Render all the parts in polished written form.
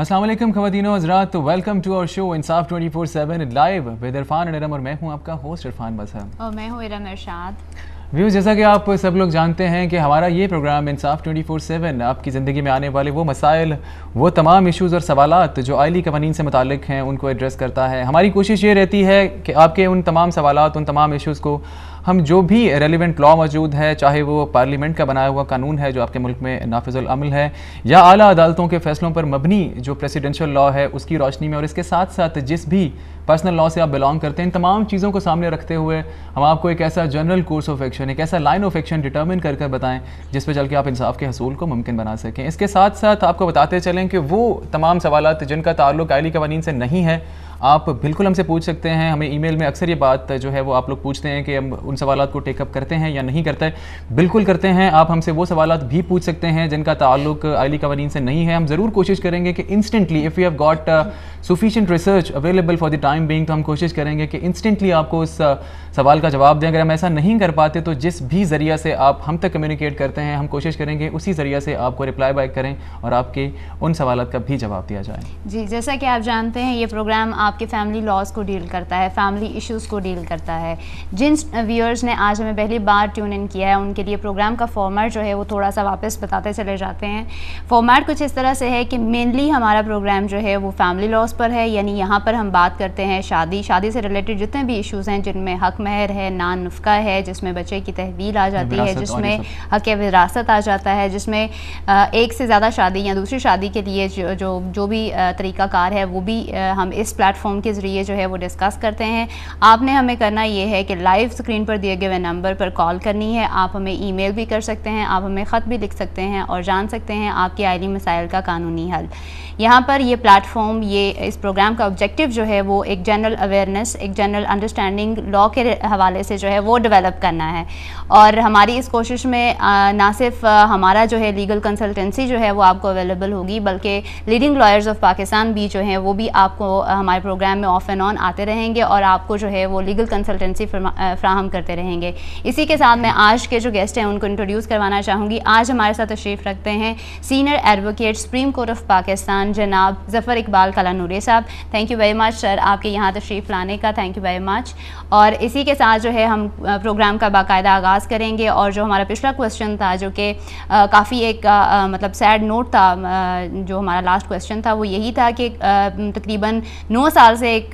अस्सलाम वालेकुम ख़वातीनो हज़रात, तो welcome to our show Insaf 24/7 live with Irfan and Iram, और मैं हूं आपका होस्ट इरफान मजहर और मैं हूं इरम इरशाद। व्यूज़, जैसा कि आप सब लोग जानते हैं कि हमारा ये प्रोग्राम इंसाफ 24/7 आपकी ज़िंदगी में आने वाले वो मसाइल, वो तमाम इश्यूज़ और सवालात जो आइली कवानीन से मुताल्लिक़ हैं उनको एड्रेस करता है। हमारी कोशिश ये रहती है कि आपके उन तमाम सवालात, उन तमाम इश्यूज़ को हम जो भी रेलिवेंट लॉ मौजूद है, चाहे वो पार्लियामेंट का बनाया हुआ कानून है जो आपके मुल्क में नाफिजुल अमल है, या आला अदालतों के फैसलों पर मबनी जो प्रेसिडेंशियल लॉ है उसकी रोशनी में, और इसके साथ साथ जिस भी पर्सनल लॉ से आप बिलोंग करते हैं, इन तमाम चीज़ों को सामने रखते हुए हम आपको एक ऐसा जनरल कोर्स ऑफ एक्शन, एक ऐसा लाइन ऑफ एक्शन डिटर्मिन कर बताएं जिस पर चल के आप इंसाफ के हसूल को मुमकिन बना सकें। इसके साथ साथ आपको बताते चलें कि वो तमाम सवालात जिनका ताल्लुक आइली कवानीन से नहीं है, आप बिल्कुल हमसे पूछ सकते हैं। हमें ईमेल में अक्सर ये बात जो है वो आप लोग पूछते हैं कि हम उन सवालात को टेकअप करते हैं या नहीं करते। बिल्कुल करते हैं। आप हमसे वो सवालात भी पूछ सकते हैं जिनका ताल्लुक आइली कवानीन से नहीं है। हम ज़रूर कोशिश करेंगे कि instantly, if you have got sufficient research available for the time being, तो हम कोशिश करेंगे कि इंस्टेंटली आपको उस सवाल का जवाब दें। अगर हम ऐसा नहीं कर पाते तो जिस भी ज़रिया से आप हम तक कम्युनिकेट करते हैं, हम कोशिश करेंगे उसी ज़रिया से आपको रिप्लाई बैक करें और आपके उन सवालात का भी जवाब दिया जाए। जी, जैसा कि आप जानते हैं ये प्रोग्राम आपके फैमिली लॉज को डील करता है, फैमिली इश्यूज़ को डील करता है। जिन व्यूअर्स ने आज हमें पहली बार ट्यून इन किया है उनके लिए प्रोग्राम का फॉर्मेट जो है वो थोड़ा सा वापस बताते चले जाते हैं। फॉर्मेट कुछ इस तरह से है कि मेनली हमारा प्रोग्राम जो है वो फैमिली लॉज पर है, यानी यहाँ पर हम बात करते हैं शादी से रिलेटेड जितने भी इश्यूज़ हैं, जिनमें हक महर है, नान नुफ़्का है, जिसमें बच्चे की तहवील आ जाती है, जिसमें हक विरासत आ जाता है, जिसमें एक से ज़्यादा शादी या दूसरी शादी के लिए जो भी तरीक़ाकार है वो भी हम इस प्लेटफॉर्म के ज़रिए जो है वो डिस्कस करते हैं। आपने हमें करना ये है कि लाइव स्क्रीन पर दिए गए नंबर पर कॉल करनी है। आप हमें ईमेल भी कर सकते हैं, आप हमें ख़त भी लिख सकते हैं और जान सकते हैं आपके आइली मसाइल का कानूनी हल। यहाँ पर ये प्लेटफॉर्म, ये इस प्रोग्राम का ऑब्जेक्टिव जो है वो एक जनरल अवेयरनेस, एक जनरल अंडरस्टैंडिंग लॉ के हवाले से जो है वो डेवलप करना है। और हमारी इस कोशिश में ना सिर्फ हमारा जो है लीगल कंसल्टेंसी जो है वो आपको अवेलेबल होगी, बल्कि लीडिंग लॉयर्स ऑफ पाकिस्तान भी जो हैं वो भी आपको हमारे प्रोग्राम में ऑफ एंड ऑन आते रहेंगे और आपको जो है वो लीगल कंसल्टेंसी फ्राहम करते रहेंगे। इसी के साथ मैं आज के जो गेस्ट हैं उनको इंट्रोड्यूस करवाना चाहूँगी। आज हमारे साथ तशरीफ़ रखते हैं senior advocate supreme court of Pakistan जनाब ज़फ़र इकबाल कलानूरी साहब। Thank you very much sir आपके यहाँ तशरीफ़ लाने का, थैंक यू वेरी मच। और इसी के साथ जो है हम प्रोग्राम का बाकायदा आगाज़ करेंगे। और जो हमारा पिछला क्वेश्चन था जो कि काफ़ी एक मतलब सैड नोट था, जो हमारा लास्ट क्वेश्चन था वो यही था कि तकरीबन 9 साल से एक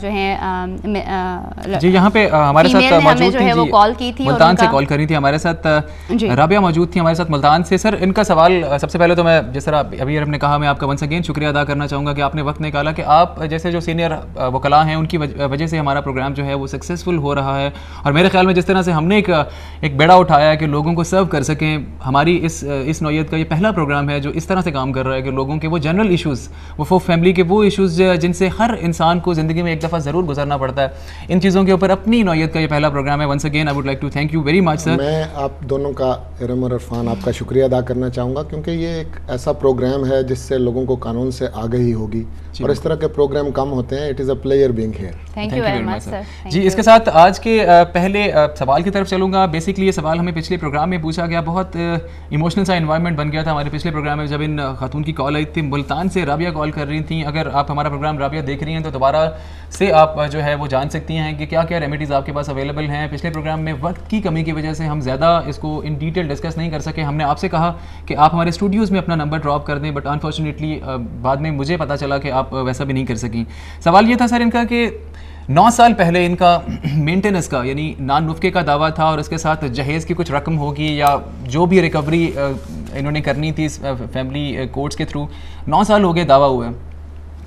जो है जी यहाँ पे हमारे साथ मौजूद जो है वो कॉल की थी, मुल्तान से कॉल करी थी। हमारे साथ राबिया मौजूद थी हमारे साथ मुल्तान से। सर, इनका सवाल सबसे पहले तो मैं जिस तरह अभी हमने कहा, मैं आपका वंस अगेन शुक्रिया अदा करना चाहूँगा कि आपने वक्त निकाला कि आप जैसे जो सीनियर वकला हैं उनकी वजह से हमारा प्रोग्राम जो है वो सक्सेसफुल हो रहा है। और मेरे ख्याल में जिस तरह से हमने एक बेड़ा उठाया है कि लोगों को सर्व कर सकें, हमारी इस नौयत का ये पहला प्रोग्राम है जो इस तरह से काम कर रहा है कि लोगों के वो जनरल इशूज़, वो फैमिली के वो इशूज़ जिनसे हर इंसान को ज़िंदगी में एक दफ़ा ज़रूर गुजरना पड़ता है, इन चीज़ों के ऊपर अपनी नौयत का ये पहला प्रोग्राम है। Once again I would like to thank you very much sir. मैं आप दोनों का, इरम और इरफान, आपका शुक्रिया अदा करना चाहूँगा क्योंकि ये एक ऐसा प्रोग्राम है जिससे लोगों को कानून से आगाही होगी और इस तरह के प्रोग्राम कम होते हैं। It is a player being here. Thank you very much sir. जी, इसके साथ आज के पहले सवाल की तरफ चलूँगा। बेसिकली ये सवाल हमें पिछले प्रोग्राम में पूछा गया, बहुत इमोशनल सा एनवायरनमेंट बन गया था हमारे पिछले प्रोग्राम में जब इन खातून की कॉल आई थी। मुल्तान से राबिया कॉल कर रही थी। अगर आप हमारा प्रोग्राम राबिया देख रही हैं तो दोबारा से आप जो है वो जान सकती हैं कि क्या क्या रेमेडीज़ आपके पास अवेलेबल हैं। पिछले प्रोग्राम में वक्त की कमी की वजह से हम ज़्यादा इसको इन डिटेल डिस्कस नहीं कर सके। हमने आपसे कहा कि आप हमारे स्टूडियोज़ में अपना नंबर ड्रॉप कर दें, बट अनफॉर्चुनेटली बाद में मुझे पता चला कि आप वैसा भी नहीं कर सकें। सवाल ये था सर इनका कि 9 साल पहले इनका मेंटेनेंस का यानी नान नुफ़्के का दावा था और उसके साथ जहेज़ की कुछ रकम होगी या जो भी रिकवरी इन्होंने करनी थी फैमिली कोर्ट्स के थ्रू। 9 साल हो गए दावा हुए।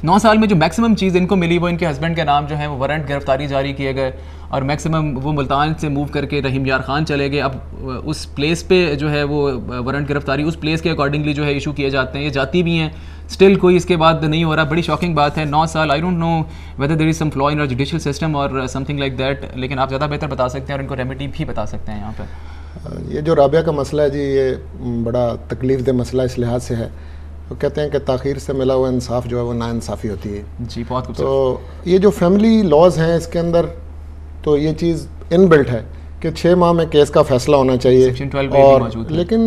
9 साल में जो मैक्सिमम चीज़ इनको मिली वो इनके हस्बैंड के नाम जो है वो वारंट गिरफ्तारी जारी किए गए और मैक्सिमम वो मुल्तान से मूव करके रहीम यार खान चले गए। अब उस प्लेस पे जो है वो वारंट गिरफ्तारी उस प्लेस के अकॉर्डिंगली जो है इशू किए जाते हैं, ये जाती भी हैं। स्टिल कोई इसके बाद नहीं हो रहा। बड़ी शॉकिंग बात है। 9 साल, I don't know whether there is some flaw in our judicial system और समथिंग लाइक दैट, लेकिन आप ज़्यादा बेहतर बता सकते हैं और इनको रेमेडी भी बता सकते हैं यहाँ पर। ये जो राबिया का मसला है जी, ये बड़ा तकलीफ दह मसला इस लिहाज से है। तो कहते हैं कि ताख़ीर से मिला हुआ इंसाफ जो है वो नाइंसाफ़ी होती है जी। बहुत खूबसूरत। तो ये जो फैमिली लॉज हैं इसके अंदर तो ये चीज़ इनबिल्ट है कि 6 माह में केस का फ़ैसला होना चाहिए। और लेकिन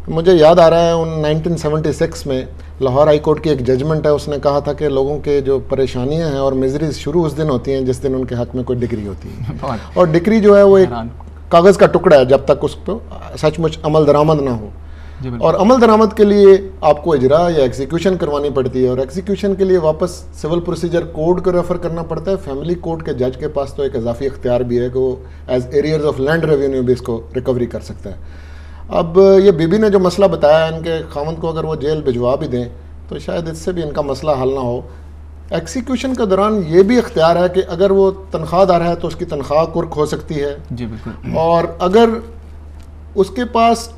मुझे याद आ रहा है 1976 में लाहौर हाई कोर्ट की एक जजमेंट है, उसने कहा था कि लोगों के जो परेशानियां हैं और मिजरीज शुरू उस दिन होती हैं जिस दिन उनके हक में कोई डिग्री होती है। और डिग्री जो है वो एक कागज़ का टुकड़ा है जब तक उस पर सचमुच अमल दरामद ना हो। और अमल दरामद के लिए आपको इजरा या एग्जीक्यूशन करवानी पड़ती है, और एग्जीक्यूशन के लिए वापस सिविल प्रोसीजर कोड को रेफर करना पड़ता है। फैमिली कोर्ट के जज के पास तो एक इजाफी इख्तियार भी है कि वो as arrears of land revenue भी इसको रिकवरी कर सकता है। अब ये बीबी ने जो मसला बताया, इनके खामद को अगर वो जेल भिजवा भी दें तो शायद इससे भी इनका मसला हल ना हो। एग्जीक्यूशन के दौरान ये भी इख्तियार है कि अगर वो तनख्वाहदार है तो उसकी तनख्वाह कुर्क हो सकती है जी, बिल्कुल। और अगर उसके पास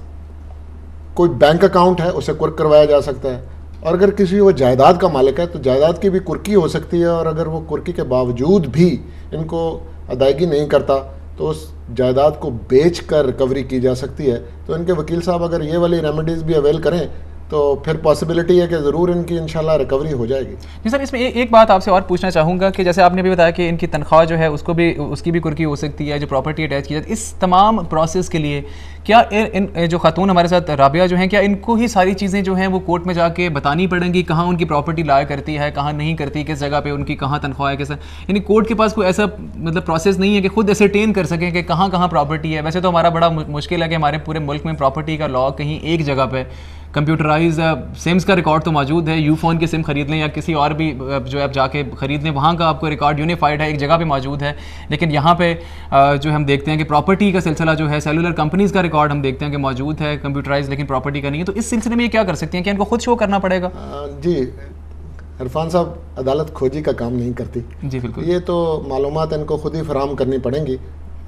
कोई बैंक अकाउंट है उसे कुर्क करवाया जा सकता है, और अगर किसी वो जायदाद का मालिक है तो जायदाद की भी कुर्की हो सकती है, और अगर वो कुर्की के बावजूद भी इनको अदायगी नहीं करता तो उस जायदाद को बेच कर रिकवरी की जा सकती है। तो इनके वकील साहब अगर ये वाली रेमेडीज़ भी अवेल करें तो फिर पॉसिबिलिटी है कि ज़रूर इनकी इंशाल्लाह रिकवरी हो जाएगी। जी सर, इसमें एक बात आपसे और पूछना चाहूँगा कि जैसे आपने भी बताया कि इनकी तनख्वाह जो है उसकी भी कुर्की हो सकती है, जो प्रॉपर्टी अटैच की जाती है, इस तमाम प्रोसेस के लिए क्या इन जो खातून हमारे साथ राबिया जो हैं, क्या इनको ही सारी चीज़ें जो हैं वो कोर्ट में जाके बतानी पड़ेंगी, कहाँ उनकी प्रॉपर्टी लाया करती है, कहाँ नहीं करती, किस जगह पे उनकी कहाँ तनख्वाह है, कैसा, यानी कोर्ट के पास कोई ऐसा मतलब प्रोसेस नहीं है कि खुद एसरटेन कर सकें कि कहाँ कहाँ प्रॉपर्टी है? वैसे तो हमारा बड़ा मुश्किल है कि हमारे पूरे मुल्क में प्रॉपर्टी का लॉ कहीं एक जगह पर कंप्यूटराइज सिम्स का रिकॉर्ड तो मौजूद है, यूफोन के सिम खरीद लें या किसी और भी जो आप जाके खरीद लें, वहाँ का आपको रिकॉर्ड यूनिफाइड है, एक जगह पे मौजूद है। लेकिन यहाँ पे जो हम देखते हैं कि प्रॉपर्टी का सिलसिला जो है, सेलुलर कंपनीज़ का रिकॉर्ड हम देखते हैं कि मौजूद है कंप्यूटराइज, लेकिन प्रॉपर्टी का नहीं है। तो इस सिलसिले में ये क्या कर सकती हैं, क्या इनको खुद शो करना पड़ेगा? जी इरफान साहब, अदालत खोजी का काम नहीं करती जी, बिल्कुल। ये तो मालूमात इनको खुद ही फराहम करनी पड़ेंगी,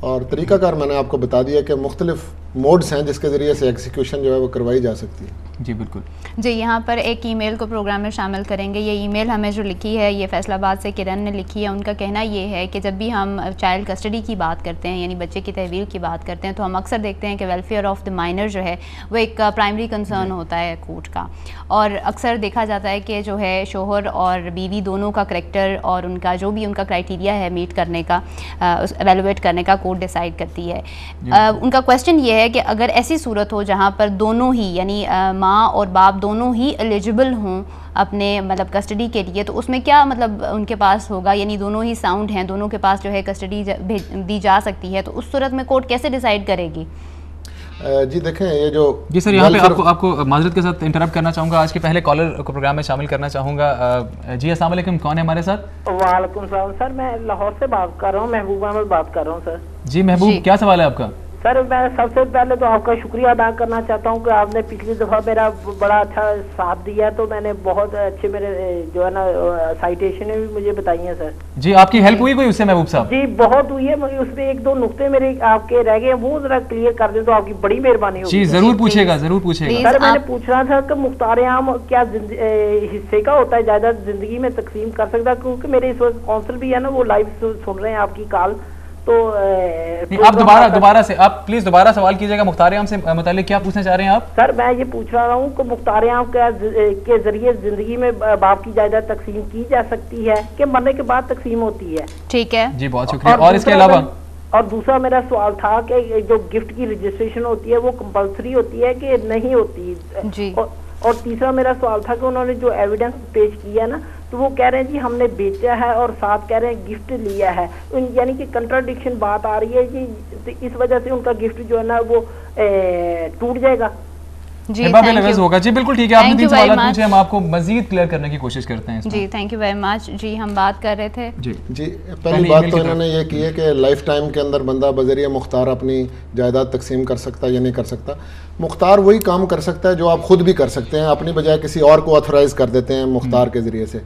और तरीकाकार मैंने आपको बता दिया कि मुख्तलिफ मोड्स हैं जिसके ज़रिए से एग्जीक्यूशन जो है वो करवाई जा सकती है। जी बिल्कुल। जी, यहाँ पर एक ईमेल को प्रोग्राम में शामिल करेंगे। ये ईमेल हमें जो लिखी है ये फैसलाबाद से किरण ने लिखी है। उनका कहना ये है कि जब भी हम चाइल्ड कस्टडी की बात करते हैं, यानी बच्चे की तहवील की बात करते हैं, तो हम अक्सर देखते हैं कि वेलफेयर ऑफ द माइनर जो है वो एक प्राइमरी कंसर्न होता है कोर्ट का, और अक्सर देखा जाता है कि जो है शोहर और बीवी दोनों का करैक्टर और उनका जो भी उनका क्राइटेरिया है मीट करने का, एवेलुएट करने का कोर्ट डिसाइड करती है। उनका क्वेश्चन ये है कि अगर ऐसी सूरत हो जहाँ पर दोनों ही यानी माँ और बाप दोनों ही एलिजिबल हों अपने मतलब कस्टडी के लिए, तो उसमें क्या मतलब उनके पास होगा, यानी दोनों ही साउंड हैं, दोनों के पास जो है कस्टडी दी जा सकती है, तो उस सूरत में कोर्ट कैसे डिसाइड करेगी? जी देखें, ये जो जी सर, यहाँ पे आपको माजरत के साथ इंटरप्ट करना चाहूँगा, आज के पहले कॉलर को प्रोग्राम में शामिल करना चाहूँगा। जी अस्सलाम वालेकुम, कौन है हमारे साथ? वालेकुम सलाम सर, मैं लाहौर से बात कर रहा हूँ, महबूब अहमद बात कर रहा हूँ सर। जी महबूब, क्या सवाल है आपका? सर मैं सबसे पहले तो आपका शुक्रिया अदा करना चाहता हूँ कि आपने पिछली दफ़ा मेरा बड़ा अच्छा साथ दिया, तो मैंने बहुत अच्छे मेरे जो है ना साइटेशन भी मुझे बताई हैं सर। जी आपकी हेल्प हुई कोई उससे महबूब साहब? जी बहुत हुई है, उसमें एक दो नुक्ते मेरे आपके रह गए, वो जरा क्लियर कर दें तो आपकी बड़ी मेहरबानी होगी। जी जरूर पूछेगा, जरूर पूछेगा। सर मैंने पूछना था कि मुख्तार आम क्या हिस्से का होता है, जायदाद जिंदगी में तकसीम कर सकता है? क्योंकि मेरे इस वक्त काउंसिल भी है ना, वो लाइव सुन रहे हैं आपकी कॉल, तो आप दोबारा से आप प्लीज दोबारा सवाल कीजिएगा। मुख्तार आम से मुतालिक क्या पूछना चाह रहे हैं आप? सर मैं ये पूछ रहा हूँ कि मुख्तार आम के जरिए जिंदगी में बाप की जायदाद तकसीम की जा सकती है कि मरने के बाद तकसीम होती है? ठीक है जी, बहुत शुक्रिया। और इसके अलावा और दूसरा मेरा सवाल था कि जो गिफ्ट की रजिस्ट्रेशन होती है वो कंपल्सरी होती है कि नहीं होती जी? और तीसरा मेरा सवाल था कि उन्होंने जो एविडेंस पेश किया ना, तो वो कह रहे हैं जी हमने बेचा है और साथ कह रहे हैं गिफ्ट लिया है, यानी कि कंट्राडिक्शन बात आ रही है जी, तो इस वजह से उनका गिफ्ट जो है ना वो टूट जाएगा। जी होगा। जी बिल्कुल ठीक है, आपने 3 सवाल पूछे, हम आपको मजीद क्लियर करने की कोशिश करते हैं। जी थैंक यू वेरी मच। जी हम बात कर रहे थे जी पहली बात तो इन्होंने ये की है कि लाइफ टाइम के अंदर बंदा बजरिया मुख्तार अपनी जायदाद तकसीम कर सकता है या नहीं कर सकता। मुख्तार वही काम कर सकता है जो आप खुद भी कर सकते हैं, अपनी बजाय किसी और को ऑथराइज कर देते हैं मुख्तार के ज़रिए से।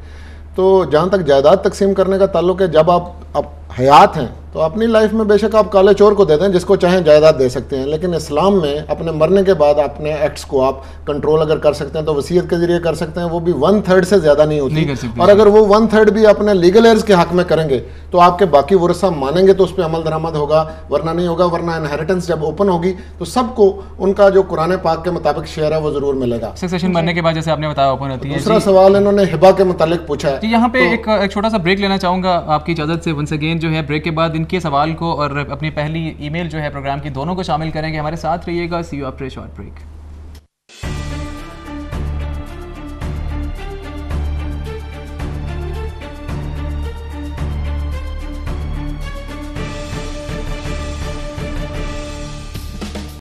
तो जहाँ तक जायदाद तकसीम करने का ताल्लुक है, जब आप हयात हैं तो अपनी लाइफ में बेशक आप काले चोर को दे दें, जिसको चाहें जायदाद दे सकते हैं, लेकिन इस्लाम में अपने मरने के बाद अपने एक्ट्स को आप कंट्रोल अगर कर सकते हैं तो वसीयत के जरिए कर सकते हैं, वो भी 1/3 से ज़्यादा नहीं होती। और अगर वो 1/3 भी अपने लीगल एयर्स के हक में करेंगे तो आपके बाकी वरसा मानेंगे तो उस पर अमल दरामद होगा, वरना नहीं होगा। वरना इनहेरिटेंस जब ओपन होगी तो सबको उनका जो कुरान पाक के मुताबिक शेयर है वो जरूर मिलेगा। सक्सेशन मरने के बाद जैसे आपने बताया ओपन होती है। दूसरा सवाल इन्होंने हिबा के मुतालिक पूछा है। यहाँ पे एक छोटा सा ब्रेक लेना चाहूँगा आपकी इजाज़त से। वंस अगेन जो है ब्रेक के बाद इनके सवाल को और अपनी पहली ईमेल जो है प्रोग्राम की दोनों को शामिल करेंगे। हमारे साथ रहिएगा। See you after a short break.